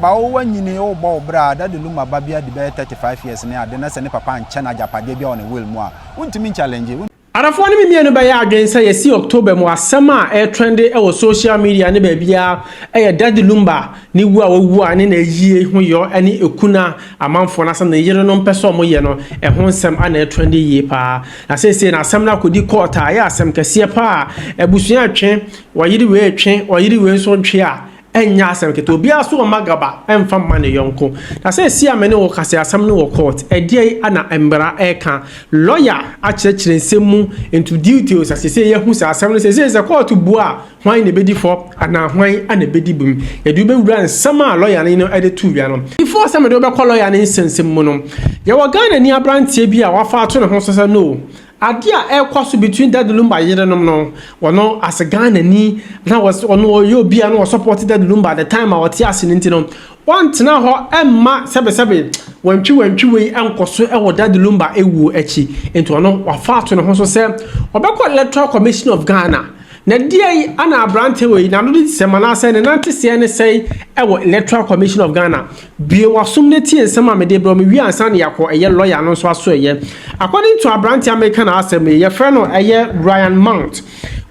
Bawo nyini o bo bra that the Lumba babia the 35 years na de na se ne papa nche japade bia on will mu a untimi challenge Arafo ne mimie no bɛyɛ adwen sɛ yɛsi October mu asɛm a trend ɛwɔ social media ne baabia ɛyɛ Daddy Lumba ne wu a wawu a ne na yie ho yɔ ɛne ekuna amanfo na sɛ ne yere no mpɛ sɛ ɔmo yɛ no ɛho nsɛm ana trend yie paa na sɛ na asɛm na kodi court a yɛ asɛm kɛseɛ paa ebusua atwe wɔyiri wee twe wɔyiri wee nso twe a enya asem keto obi aso magaba emfa mane yonko na se si amene wo kase asem ne wo court edie ana embra eka lawyer a kyerɛkyerɛ nsemu into details asese ye hu se asem ne se court bua hwan ne bedi fo ana hwan ana bedi bum edu be wura nsem a lawyer ne no ede tu wia no before asem de be call lawyer ne nsensem mu no ye wo Ghana ni abrantie bi a wafa ato ne ho so no adia ekwaso between Daddy Lumba yerenom no wono as Ghana ni na was ono yo bia no support Daddy Lumba at the time our tiase nti no wantena ho emma sebe wantwi we enkoso e wo Daddy Lumba ewu echi enti ono wafa ato ne ho so se obekọ Electoral Commission of Ghana na die ana abrante we na no semana se ne nante se ne sei ewo Electoral Commission of Ghana bie wasum ne tie nsema me de bro me wi ansa ne yakọ eye lawyer no so aso eye according to abrante American assembly ye friend no eye Ryan Mount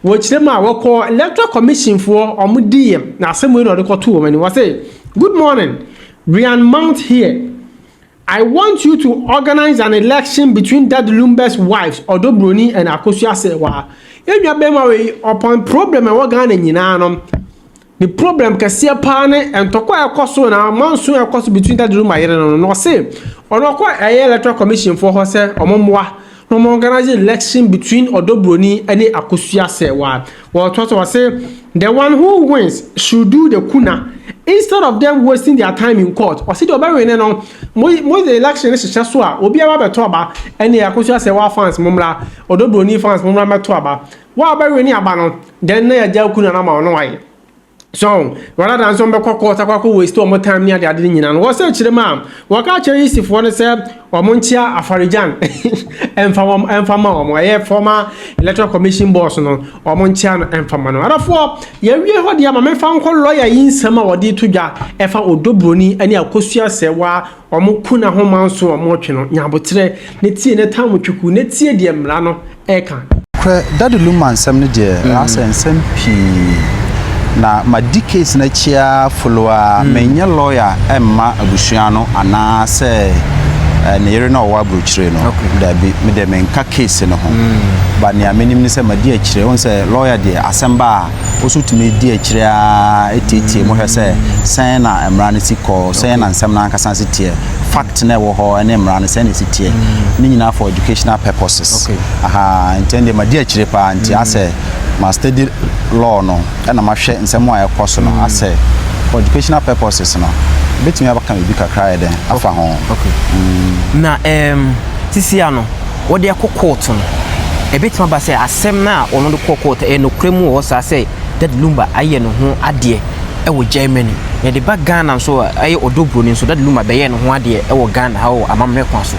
wochire ma wako Electoral Commission for omudie na assembly no de ko to mani was say good morning Ryan Mount here. I want you to organize an election between Daddy Lumba's wives, Broni and Akosua Serwaa. If you are upon problem and what Ghana nyina the problem kase pa ne entokwa ekoso na manso ekoso between Daddy Lumba yere no say onokwa Electoral Commission for ho say omomwa no organize election between Broni and Akosua Serwaa. Well, what say the one who wins should do the kuna instead of them wasting their time in court. Or see the obere no mo the election is so a obi aba beto aba and Akosua Serwaa fans mumra Broni fans mumra meto aba wa obere ni aba no then na ya ja kuna na ma no why. So, rather than some court waste more time near the other and was such the man. What catch if one said or Montia Afarijan and from former Electoral Commission boss no or Montian and from Mano. Therefore, ye heard the Mamma found call lawyer in summer or did to ya Efa or Broni and Akosua Serwaa or Mukuna home so or Mochino Yabotre, Netsi in a town which you could not see the Mlano Eka. Daddy Lumba some dear as and SMP. Na madi case na chia follower menya lawyer emma abusuano ana se ne yere na owa brochire no da bi me de menka case no ho ba ne amenim ni se madi akire won se lawyer de asemba oso tumi di akire a etete mo hwese sen na emra ne siko sen na nsem na nkasa sitie fact na wo ho ne emra ne sen ne sitie ni nyina for educational purposes aha intende madi akire pa anti ase ma study law no na ma hwe nsem a ekoso no ase for educational purposes no betimi abaka me bi kakra eden afa ho na tisia no wo de court no betimi ba say asem na ono de court no kremu wo sa say Daddy Lumba aye no ho ade ewo Germany na de ba Ghana so aye Broni so Daddy Lumba be ye no ho ade ewo Ghana ha wo amamre kwa so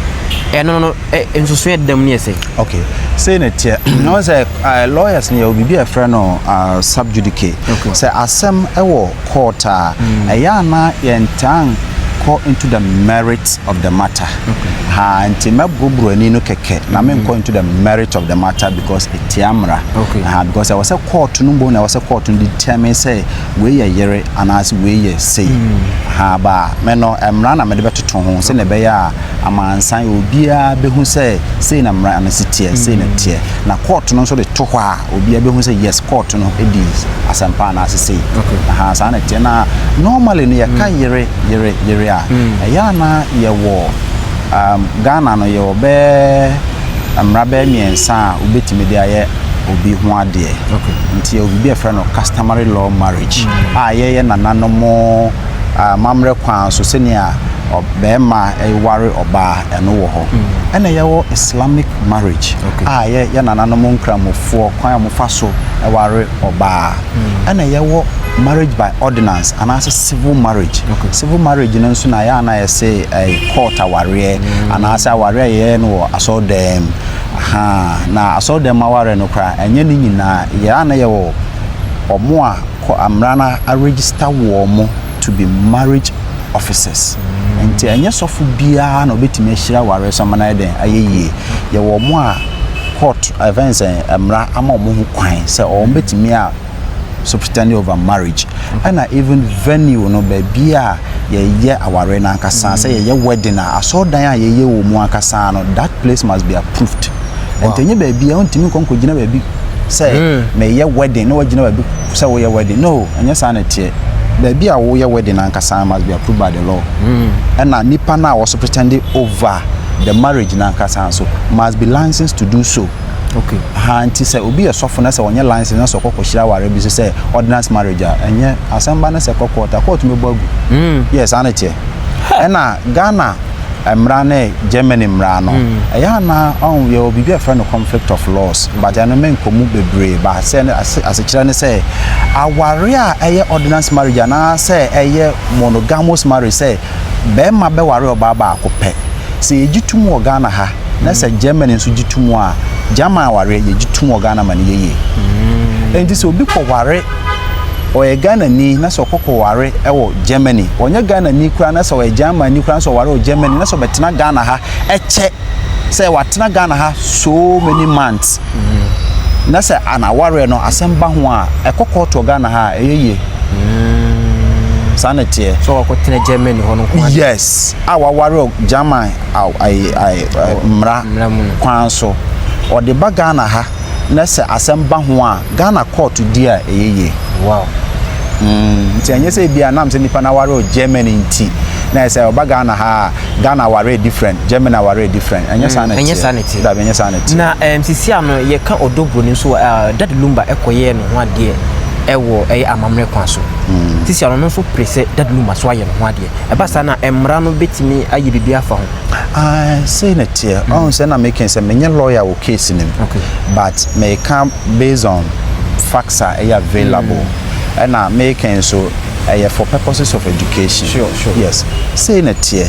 no enso so edam ne say okay say na tie no say lawyers ne obi be a friend no subjudicate say asem ewo court ya na yentan go into the merits of the matter ha nti Broni no keke na me go into the merit of the matter because it amra because I was a court no bo na was a court to determine say we ye yere anas we ye say ha ba me no emra na me de betoto ho say na be ya amansan obia be hu say na mra anasitie say na tie na court no so de to ho a obia be hu say yes court no edi asampa na say ha sa na tie na normally no ye ka yere ya na ye wo Ghana no ye obe amrabe miensa obetimi de aye obi ho ade nti obi be friend no customary law marriage ye nananom mamre kwan so senia obema ware oba eno wo ho ena ye wo Islamic marriage ye nananom nkramofo kwan amofa so ware oba ena ye wo marriage by ordinance and as a civil marriage civil marriage no so na ya na say a court aware and as aware ye no aso dem na aso dem aware no kra enye ni nyina ya na ye wo omo a amrana a register wo mo to be marriage officers nti enye sofo bia na obetimi ahira ware so mana den ayeye ye wo mo a court events emra ama mo hu kwan se o betimi a superintendent over marriage and even venue no be bia ye aware na nkasa say ye wedding aso dan a ye wo mu akasa no that place must be approved entenye ba bia ontimi konko gina ba bi say me ye wedding no wagina ba bi say wo ye wedding no anya sa na tie ba bia wo ye wedding nkasa must be approved by the law and nipa na was superintendent over the marriage na nkasa so must be licensed to do so. Okay. Hanti say obi a sofo na say onye license na so kokohira ware bi so say ordinance marriage enye asamba na say kokota court me bagu. Yes anete. Ena Ghana emra na Germany mra no. Eya na on ye obi be friend conflict of laws but I no men komu bebre ba say as kira ne say aware a eye ordinance marriage na say eye monogamous marriage say be ma be ware oba ba akopɛ. Say ejitum wo Ghana ha na say Germany nso jitum a Jama ware ye jitum Ghana mani ye. Enti so obi ko ware o ye Ghana ni na so kokko ware e wo Germany. Onye Ghana ni kura na so we Germany kura so ware o Germany na so betena Ghana ha eche say watena Ghana ha so many months. Na say ana ware no asemba ho a e kokko to Ghana ha eyeye. Sanity so ko tena Germany ho no kwa. Yes. Our ware German mra kwan so or the bagana ha na se asemba ho a Ghana court dia eyeye. Wow. Nti anye se bia nam se nipa na ware o Germany nti na se bagana ha Ghana ware different, Germany ware different. Anye sanity. Da benye sanity. Na sisi ano ye ka odobro ni so that Lumba ekoye no ho ade ewo amamre kwan so. Sisi ano no so prese that Lumba so aye no ho ade. Eba sa na emra no betimi aye bibia fa ho. I say that here. On say na making say many lawyer will case in him. Okay. But may come based on facts are available. And I making so for purposes of education. Sure. Yes. Say that here.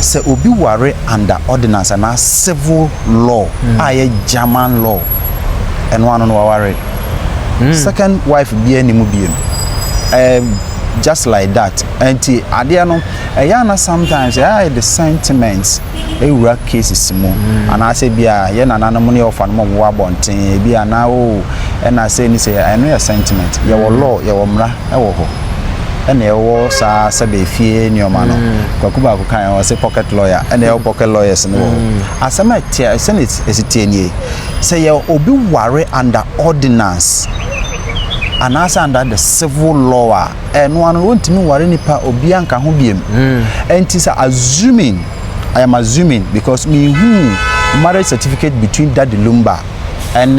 Say obi ware under ordinance and civil law. German law. And one on ware. Second wife be any mubi. Just like that. And adiano ayana sometimes the sentiments ewura cases mo and I say bia ye na nana money of an mo wa bonten bia na o and I say ni say I know your sentiment ye wo law ye wo mra e wo ho and ye wo sa be fie ni o ma no kwakuba ko kan o say pocket lawyer and ye pocket lawyers no asema tie senate esitie ni say ye obi ware under ordinance and also under the civil law and one won't me worry nipa obi anka ho biem and it is assuming I am assuming because me who marriage certificate between Daddy Lumba and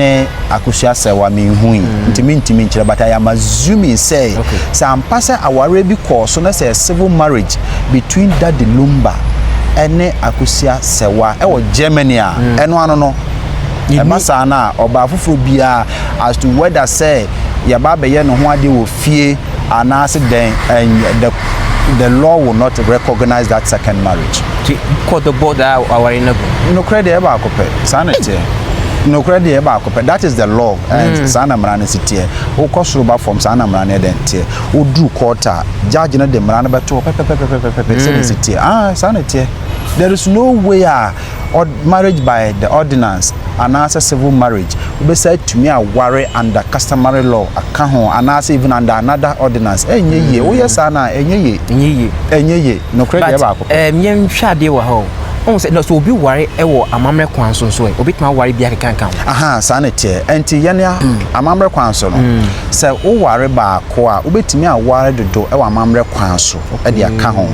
Akosua Serwaa me who intimi but I am assuming say am pass our be course so na say civil marriage between Daddy Lumba and Akosua Serwaa e wo Germany and one no e masa na oba fufu bia as to whether say ya baba ye no ho ade wo fie anase den and the law will not recognize that second marriage. Court the border our in no credit eba akope sanity no credit eba akope that is the law and sana mrane sitie wo kosoro from sana mrane den tie wo du court judge na de mrane beto pepe sitie sanity there is no way or marriage by the ordinance and as civil marriage we said to me a worry under customary law akaho and as even under another ordinance enye ye wo yesa na enye ye no credit eba akope yen hwade wo ho on say no so obi worry e wo amamre kwan so obi tuma worry bia kankan sanity enti yene amamre kwan so no say wo worry ba ko a obetimi a worry dodo e wo amamre kwan so e de aka ho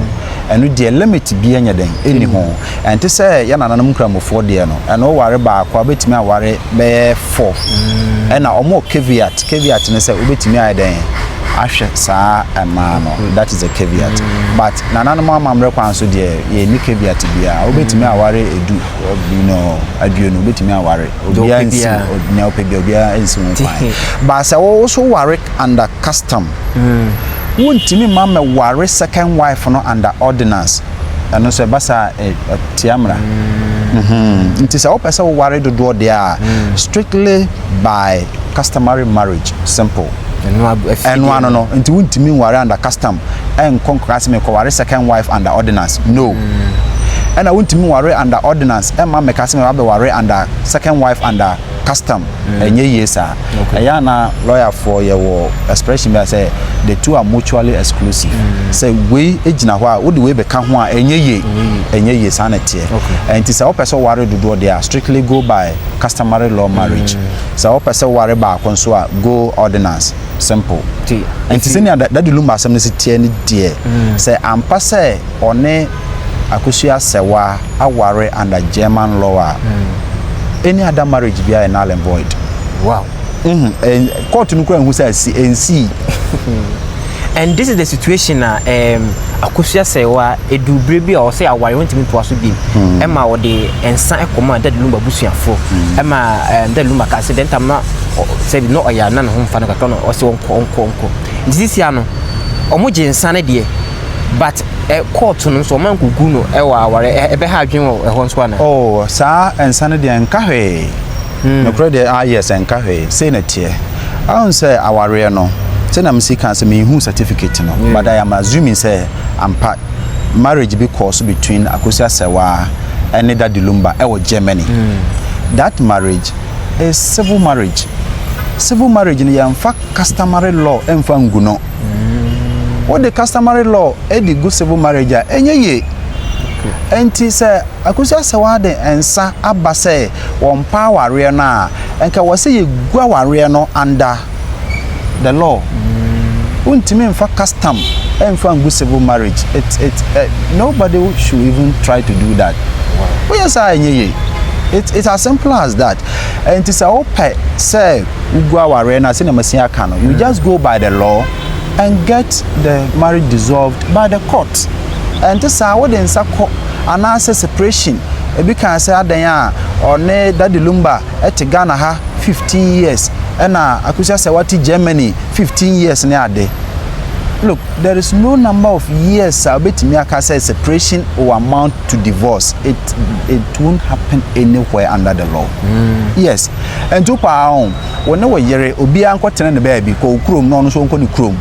enu de limit bia nya den eni ho enti say yana nanam kramofo de no eno worry ba ko obetimi a worry be 4 ena omo caveat ne say obetimi a den ahwe saa amano that is a caveat but nanano amamre kwan so de ye ni caveat bia obetimi aware edu aduonu obetimi aware obia nsi na opebia obia nsi won but say wo so worry under custom wontimi mama worry second wife no under ordinance and so basa tiamra it is a person who worry do there strictly by customary marriage simple ɛno no nti wontimi ware under custom ɛnkonkase me kɔware second wife under ordinance no ɛna wontimi ware under ordinance ɛma mekase me wabɛware under second wife under custom ɛnyɛ yie saa ɛyɛ na lawyer for yɛwɔ expression bi say the two are mutually exclusive say we egyina hɔ a wode we bɛka ho a ɛnyɛ yie saa na tie ɛnti sɛ wopɛ sɛ ware dodoɔ de a strictly go by customary law marriage sɛ wopɛ sɛ ware baako nso a go ordinance simple ɛnti sɛ ni dadi lumba asɛm no si tie ne deɛ sɛ ampa sɛ ɔne Akosua Serwaa aware under German law any other marriage be a null and void. Wow. Court no kura who says NC. And this is the situation Akosua Serwaa edu brebi or say aware won timi to aso bi. Emma o de ensan ekoma that Lumba busuafo. Emma that Lumba ka accident am na say no oya na ho mfa no kakra no o se onko. This year no omo je ensan de but court no so man kugu no e wa aware e be ha adwen wo e ho nso ana oh saa ensane de enka hwe no credit yes enka hwe say na tie I say aware no say na msi kan say me hu certificate no but I am assuming say ampa marriage be course between Akosua Serwaa and Dadi Lumba e wo Germany that marriage is civil marriage in yamfa customary law emfa ngu no what the customary law the good civil marriage enye ye enti se Akosua Serwaa de ensa aba se won pa ware na enka wo se ye gua ware no under the law untimi mfa custom emfa good civil marriage nobody should even try to do that wow. Yes enye ye it's as simple as that enti se ope se ugua ware na se na masia ka no you just go by the law and get the marriage dissolved by the court. And this is what in Sako announce separation. E be can say adan or ne Dadi Lumba at Ghana ha 15 years. And Akosua Serwaa to Germany 15 years ne ade. Look, there is no number of years bet me aka say separation or amount to divorce. It won't happen anywhere under the law. Yes. And to pa on when we yere obi ankotena ne baby ko krom no so nko ni krom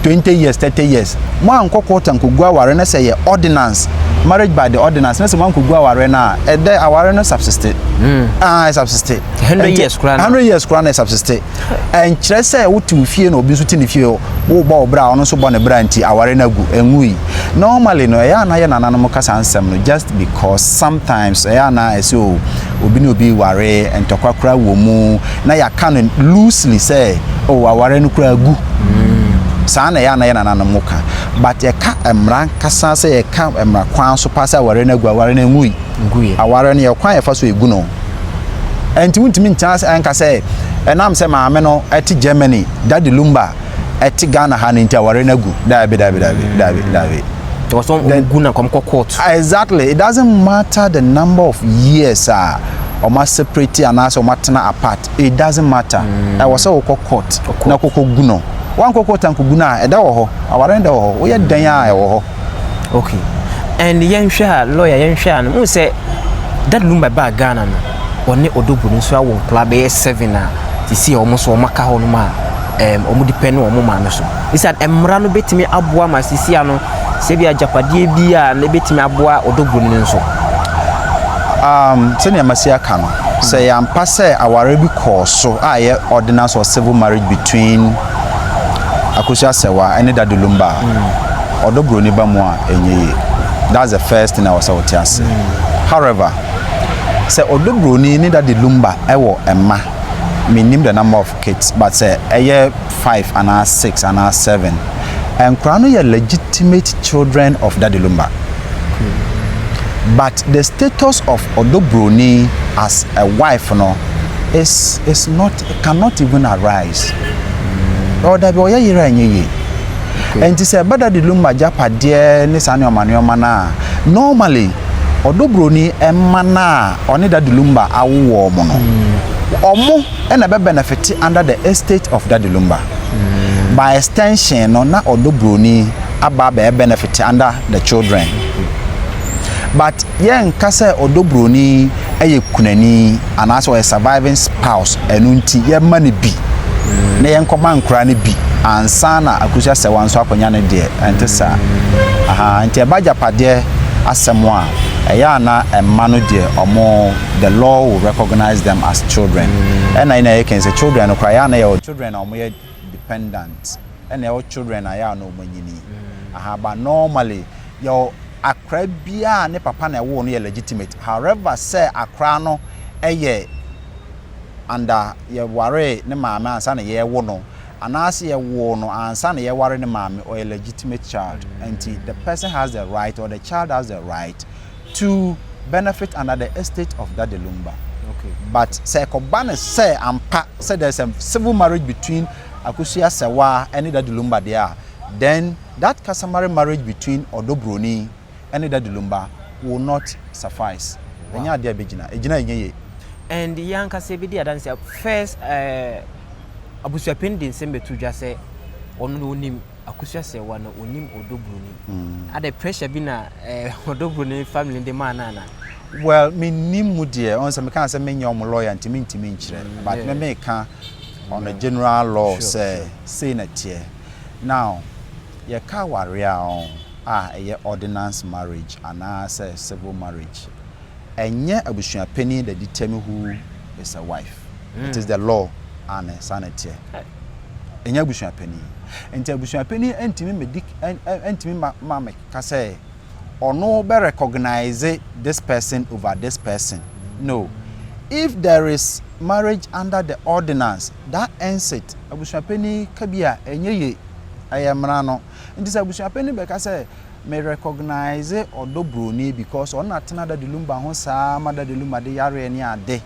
20 years 30 years mo anko court anko gua ware na say ordinance marriage by the ordinance na say mo anko gua ware na e dey aware no subsisted subsisted 100 years kran 100 years kran subsisted and kire say wo tu fie na obi so ti ne fie wo ba obra ono so bo ne bra nti aware na gu enui normally no ya na ye nananom kasa ansem no just because sometimes ya na so obi ne obi ware entokwa kra wo mu na ya can loosely say oh aware no kra gu sana ya na muka but ye ka emran kasa say ye ka emra kwan so pass aware na gu aware na ngui aware na ye kwan ye fa so egu no enti wuntimi nchance anka say enam say maame no eti Germany Dadi Lumba eti Ghana ha nti aware na gu dabi to so gu na kom court exactly it doesn't matter the number of years or ma separate and as or matena apart it doesn't matter I was so court na koko gu no wan koko tanku guna eda wo ho aware nda wo ho wo ye dan a wo ho okay and yenhwa lawyer yenhwa no mo say Dadi Lumba ba Ghana no one odobu no so awon club 7 a ti si o mo so o maka ho no ma o mo depend o mo ma no so is that emra no betimi aboa ma sisi ano se bia japade bia na betimi aboa odobu no so senior masia ka no say am pass aware bi course so aye ordinance or civil marriage between Akosua Serwaa and Dadi Lumba odo Broni ba mo a enye that's the first thing I was out here say however say odo Broni ni Dadi Lumba ewo emma me name the number of kids but say eye 5 and 6 and 7 and krano ye legitimate children of Dadi Lumba but the status of odo Broni as a wife no is not cannot even arise or that boy yira enye and say Dadi Lumba japade ni sane omanioma na normally odo Broni emma na oni Dadi Lumba awo mo no omo e na be benefit under the estate of Dadi Lumba by extension no na odo Broni aba be benefit under the children but yen kase odo Broni eye kunani and also a surviving spouse enunti ye mani bi na yen koma nkura ne bi ansa na Akosua Serwaa nso akonya ne de ente sa ente baja pade asemo a eya na emma no de omo the law will recognize them as children and I know you can say children no cry na your children omo ye dependent and your children are no manyini but normally your akra bia ne papa na wo no ye legitimate however say akra no eye under ye ware ne maama ansa na ye wo no anase ye wo no ansa na ye ware ne maama or a legitimate child and the person has the right or the child has the right to benefit under the estate of that Lumba. Okay. But say kobane say ampa say there's a civil marriage between Akosua Serwaa and that Lumba there, then that customary marriage between Broni and that Lumba will not suffice. Enya dia begina ejina enye. And yanka say bi dia dan say first abusua pending sembe to just say onu onim Akosua Serwaa na onim Broni. Ade pressure bi na Broni family de man na. Well, me nimu dear on some can say me nyom lawyer ntimi nchire but me make on a general law say na tie. Now ye ka waria on ye ordinance marriage and say civil marriage. Enye abusua penny that determine who is a wife. It is the law and sanity. Enye abusua penny. Enti abusua penny entimi medik entimi ma ka say or no be recognize this person over this person. No. If there is marriage under the ordinance, that ends it. Abusua penny kabia enye ye ayamra no. Nti say abusua penny be ka say me recognize Broni because on atena da Lumba ho saa ma da Lumba de yare ni ade.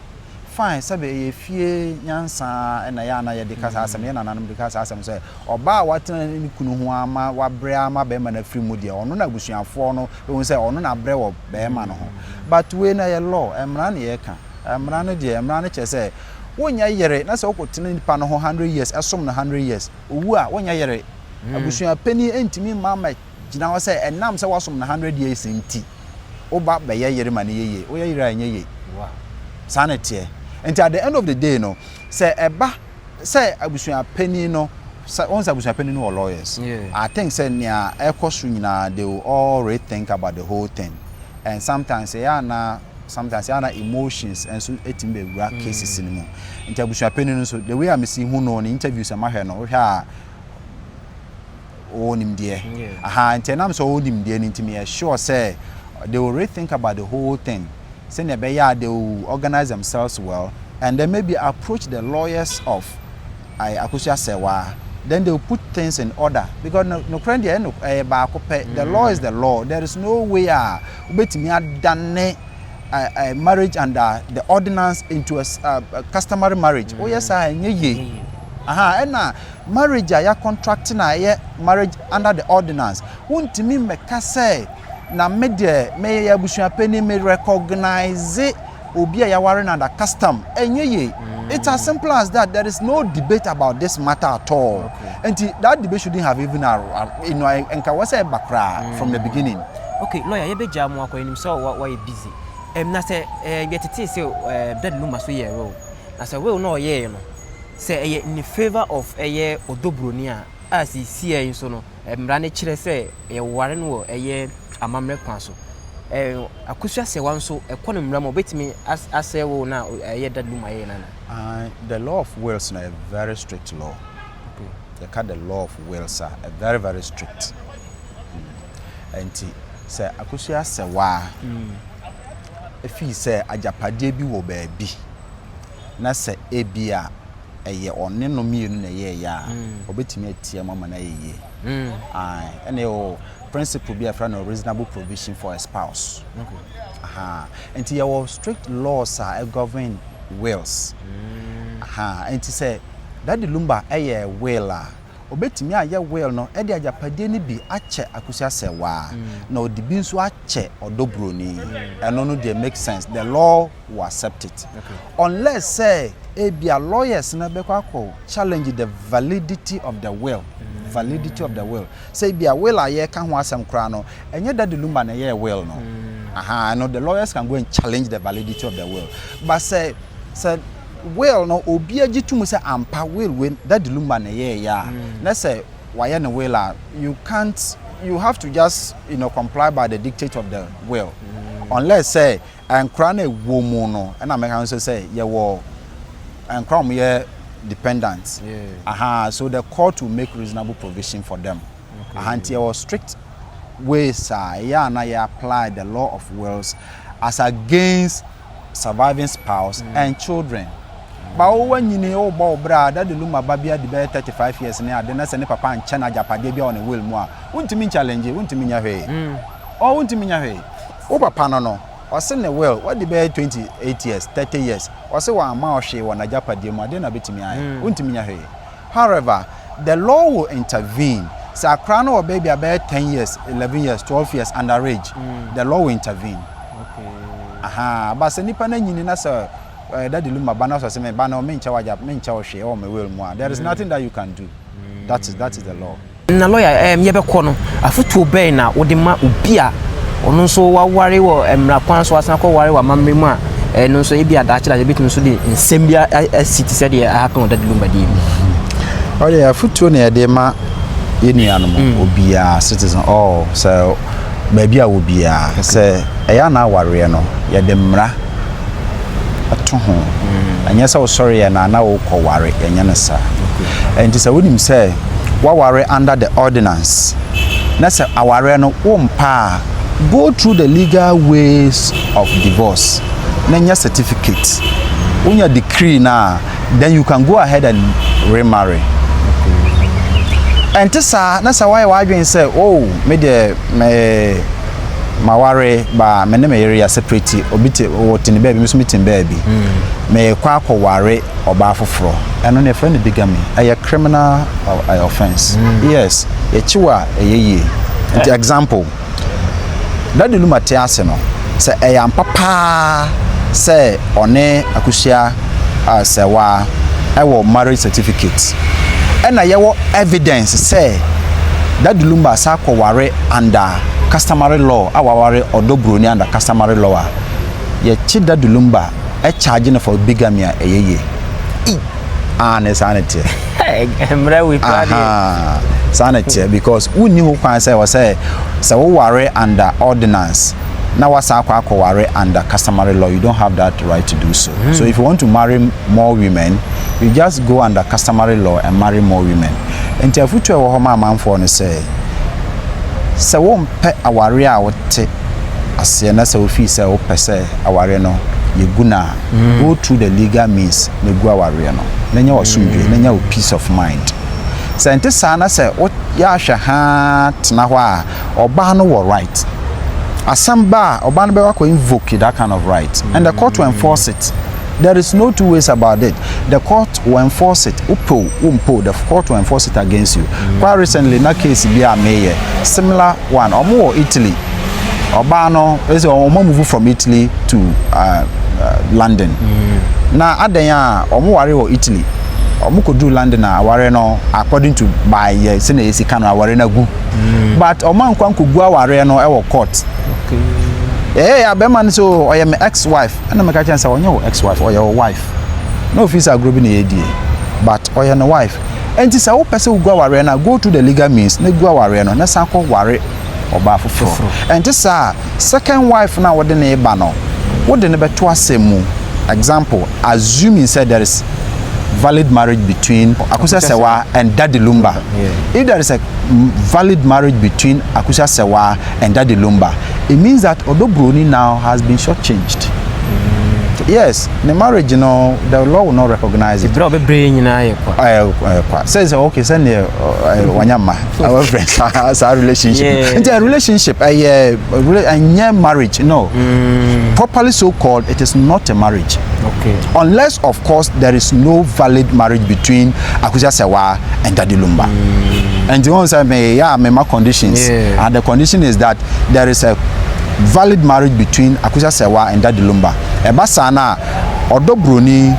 Fine, sabe ye fie nyansa na ya na ye de kasa asem ye nananum de kasa asem say oba watena ni kunu ho ama wabre ama be ma na free mu de ono na busuafo no we say ono na bre wo be ma no ho but we na ye law emra na ye ka emra no de emra no che say wonya yere na say okotena nipa no ho 100 years esom na 100 years owu a wonya yere abusuan pani entimi mama gina ho say enam say wasom na 100 years nti oba be ye yere ma na ye o ye yere anye ye wow sanity. And at the end of the day, no, say abusua penny no, once abusua penny no lawyers. Yeah. I think say near Akosua they will all rethink about the whole thing, and sometimes emotions and so etimbe rare cases in more. And abusua penny no so the way I see who know in interviews am I no here. Own him there. And I'm so own him there into me. Sure say they will rethink about the whole thing. They will organize themselves well and then maybe approach the lawyers of Akosua Serwaa. Then they will put things in order because the law is the law. There is no way done a marriage under the ordinance into a customary marriage. Oh yes, and marriage contracting marriage under the ordinance. Won't me make say na media me abusua penny me recognize obi ya warren under custom enye it's as simple as that. There is no debate about this matter at all. And that debate shouldn't have even enka was a background from the beginning. Okay, lawyer you be jam mo akonim so why busy na say yetete say that Lumba so ye role na say we no ye no say in favor of Broni a as he see so no mra ne kire say ye warren wo amamre kwanso Akosua Serwaa nso ekono mra mo betimi asewo na that Lumba ye na the law of Wales na a very strict law. The law of Wales are a very very strict. And say Akosua Serwaa if he say ajapade bi wo ba bi na say ebia eye one no mienu na ye ya obetimi atie mama na ye and principle be a friend of reasonable provision for a spouse. And your strict laws are govern wills. And to say that the Lumba a whaler obetimi aye will no e de ajapade ni bi ache Akosua Serwaa no the bi nso ache Broni and no dey make sense. The law will accept it unless say ebia lawyers na be kwa challenge the validity of the will. Validity of the will. Say be a will aye kan ho asem kra no enye that the Lumba na ye will no no the lawyers can go and challenge the validity of the will but say will no obi agitum say ampa will win that the Lumba na ya. Let's say why na will you have to just comply by the dictate of the will. Unless say and crown a woman no and I make answer say yeah well and crown yeah dependents. So the court will make reasonable provision for them. And there was strict ways na apply the law of wills as against surviving spouse and children. But when you know bra that the Lumba babia the 35 years na de na se ne papa anche na japade bia on the will mo a wontimi challenge wontimi nya hwe o wontimi nya hwe o papa no o se ne will what the 28 years 30 years o se wa ma o hwe wona japade mo ade na betimi aye wontimi nya hwe. However, the law will intervene. So a crown or baby about 10 years 11 years 12 years underage, the law will intervene. But se nipa na nyini na se that the Lumba banner so me banner me ncha waja me ncha o hwe o me will mo. There is nothing that you can do. That is the law. Na lawyer ye be ko no afutu be na wo de ma obi a ono so wa ware wo emra kwan so asan ko ware wa mamre mu a no so e bi adache da bitum so de nsem bia city said e happen that the Lumba dey. Oh yeah, afutu na ye de ma yenianom obia citizen so baby a obia say eya na aware no ye de mra ato ho anya say sorry na wo ko ware enya ne sa and say wonim say wa ware under the ordinance na say aware no wo mpa go through the legal ways of divorce na nya certificate unya decree na then you can go ahead and remarry. And this na sa why wadwen say me de me maware ba me ne me area separate obiti wotini baby me so meeting baby me kwa akware oba foforo eno ne friend bigamy a criminal offense. Yes ye chiwa eyeye example that the Lumba te ase no say eyam papa say one Akosua Serwaa ewo marriage certificate and I have evidence say that the Lumba sa ko ware under customary law aware odo Broni under customary law ye chi that the Lumba e charging for bigamy eyeye sanity emra we plan sanity because wonni ho kwan say wo ware under ordinance now wasa akwa ware under customary law you don't have that right to do so. So if you want to marry more women you just go under customary law and marry more women. And if you wo homa manfo no say wo mpe aware a wote ase na say wo fi say wo pese aware no ye guna go through the legal means na gu aware no na nya osumdwe na nya peace of mind. Sente sana say wo ya hwe ha tena ho a oba no wo right asamba oba no be wa ko invoke that kind of right and the court will enforce it. There is no two ways about it. The court will enforce it. The court will enforce it against you. Quite recently, na case be a mayor similar one. Omo Italy. Obano is omo move from Italy to London. Na adenya omo ware wo Italy. Omo ko do London na ware no according to by say na esi kan ware na gu. But omo ankwan ko gu ware no e wo court. Abeman so I am ex-wife and I'm catching say your ex-wife or your wife. No officer grouping ADA, but or your wife. And this our person who go away go to the legal means, ne go away no, na sanko worry or bafufro. And this second wife now what the neighbor no. What the neighbor to asemu. Example, assuming said there is valid marriage between Akosua Serwaa and Daddy Lumba. If there is a valid marriage between Akosua Serwaa and Daddy Lumba, it means that although Broni now has been shortchanged. Yes, the marriage, the law will not recognize it. Says okay, send wanyama our friends as our relationship. Into a relationship, a marriage, no. Properly so called, it is not a marriage. Okay. Unless, of course, there is no valid marriage between Akosua Serwaa and Daddy Lumba. And the ones my conditions. And the condition is that there is a valid marriage between Akosua Serwaa and Daddy Lumba. Ebasana, although Broni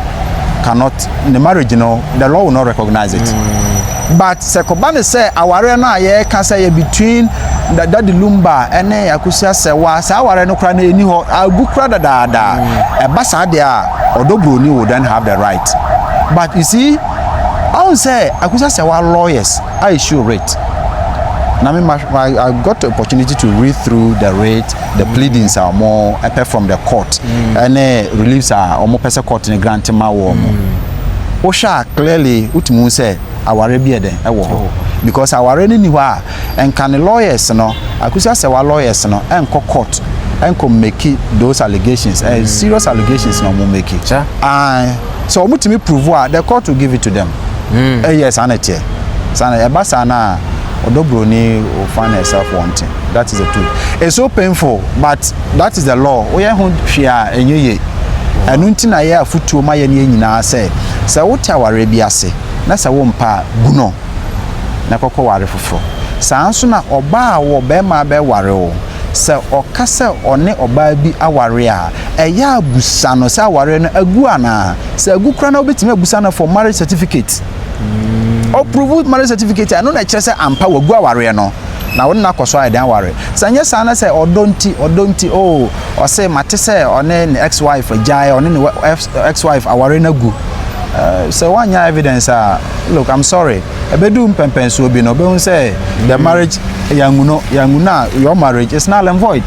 cannot, the marriage, the law will not recognize it. But Sekobane say, our arena can say between Daddy Lumba ene Akosua Serwaa sa aware no kra na eni ho agu kra dadaada e basa de a odo Broni would then have the right. But you see, I would say Akosua Serwaa lawyers I issue rate. Now I got the opportunity to read through the rate. The pleadings are more apart from the court, and reliefs are almost per court in the grant ma warm. Osha clearly utimu say our Arabia then because our already knew and can the lawyers no Akosua Serwaa lawyers no and court and come make it those allegations and serious allegations no more make it. So mutimi prove the court will give it to them. Yes, anete. Sana ebasana Odo Broni will find herself wanting. That is the truth. It's so painful, but that is the law. We are going to share enye. And untina ya futu ma ye ni nyina say. Say what our Arabia say. Na say wo mpa guno. Na kokko ware foforo. Sa anso na oba wo be ma be ware o. Say okasa one oba bi aware a eya abusa no say aware no agu ana. Say agu kra na obetime abusa na for marriage certificate. Or prove marriage certificate I know na chese ampa wagu aware no na won na Akosua dan aware sanye sana say odonti oh or say mate say one ex wife jai one ex wife aware na gu so one evidence look I'm sorry ebedu mpempenso obi no be say the marriage yanguna your marriage is null and void.